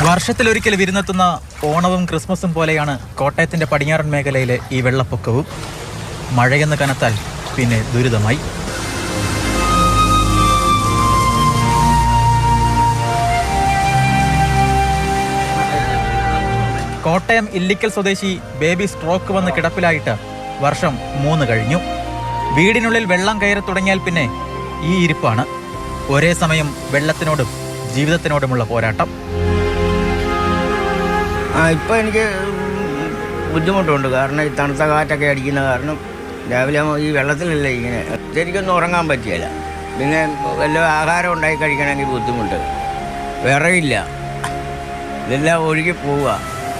വർഷത്തിലൊരിക്കൽ വിരുന്നെത്തുന്ന ഓണവും ക്രിസ്മസും പോലെയാണ് കോട്ടയത്തിൻ്റെ പടിഞ്ഞാറൻ മേഖലയിലെ ഈ വെള്ളപ്പൊക്കവും. മഴയെന്ന് കനത്താൽ പിന്നെ ദുരിതമായി. കോട്ടയം ഇല്ലിക്കൽ സ്വദേശി ബേബി സ്ട്രോക്ക് വന്ന് കിടപ്പിലായിട്ട് വർഷം 3 കഴിഞ്ഞു. വീടിനുള്ളിൽ വെള്ളം കയറി തുടങ്ങിയാൽ പിന്നെ ഈ ഇരിപ്പാണ്. ഒരേ സമയം വെള്ളത്തിനോടും ജീവിതത്തിനോടുമുള്ള പോരാട്ടം. ഇപ്പോൾ എനിക്ക് ബുദ്ധിമുട്ടുണ്ട്. കാരണം ഈ തണുത്ത കാറ്റൊക്കെ അടിക്കുന്ന കാരണം രാവിലെ ഈ വെള്ളത്തിലല്ലേ ഇങ്ങനെ ശരിക്കൊന്നും ഉറങ്ങാൻ പറ്റിയല്ല. പിന്നെ വല്ല ആഹാരം ഉണ്ടാക്കി കഴിക്കണമെങ്കിൽ ബുദ്ധിമുട്ട്. വിറയില്ല, ഇതെല്ലാം ഒഴുകി പോവുക.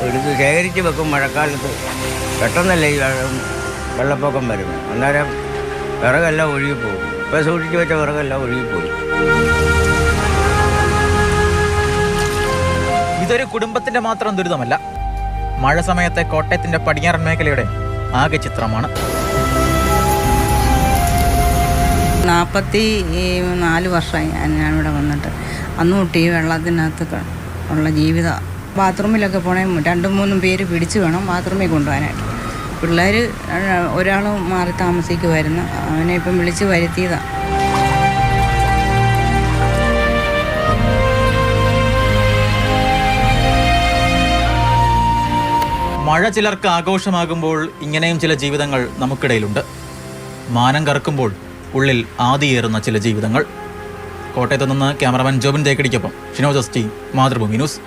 എടുത്ത് ശേഖരിച്ച് വെക്കും. മഴക്കാലത്ത് പെട്ടെന്നല്ലേ ഈ വെള്ളപ്പൊക്കം വരുന്നത്. അന്നേരം വിറകെല്ലാം ഒഴുകിപ്പോകും. ഇപ്പോൾ സൂക്ഷിച്ച് വെച്ച വിറകെല്ലാം ഒഴുകിപ്പോയി. ഇതൊരു കുടുംബത്തിന്റെ മാത്രം ദുരിതമല്ല. മഴ സമയത്തെ കോട്ടയത്തിന്റെ പടിഞ്ഞാറൻ മേഖലയുടെ ആകെ ചിത്രമാണ്. 44 വർഷമായി ഞാനിവിടെ വന്നിട്ട്. അന്ന് തൊട്ട് ഈ വെള്ളത്തിനകത്ത് ഉള്ള ജീവിതം. ബാത്റൂമിലൊക്കെ പോകണേ 2-3 പേര് പിടിച്ചു വേണം ബാത്റൂമിൽ കൊണ്ടുപോകാനായിട്ട്. പിള്ളേർ ഒരാൾ മാറി താമസിക്കുമായിരുന്നു. അവനെ ഇപ്പം വിളിച്ച് വരുത്തിയതാണ്. മഴ ചിലർക്ക് ആഘോഷമാകുമ്പോൾ ഇങ്ങനെയും ചില ജീവിതങ്ങൾ നമുക്കിടയിലുണ്ട്. മാനം കറക്കുമ്പോൾ ഉള്ളിൽ ആദിയേറുന്ന ചില ജീവിതങ്ങൾ. കോട്ടയത്ത് നിന്ന് ക്യാമറമാൻ ജോബിൻ തേക്കടിക്കൊപ്പം Shinoj S T, Mathrubhumi news.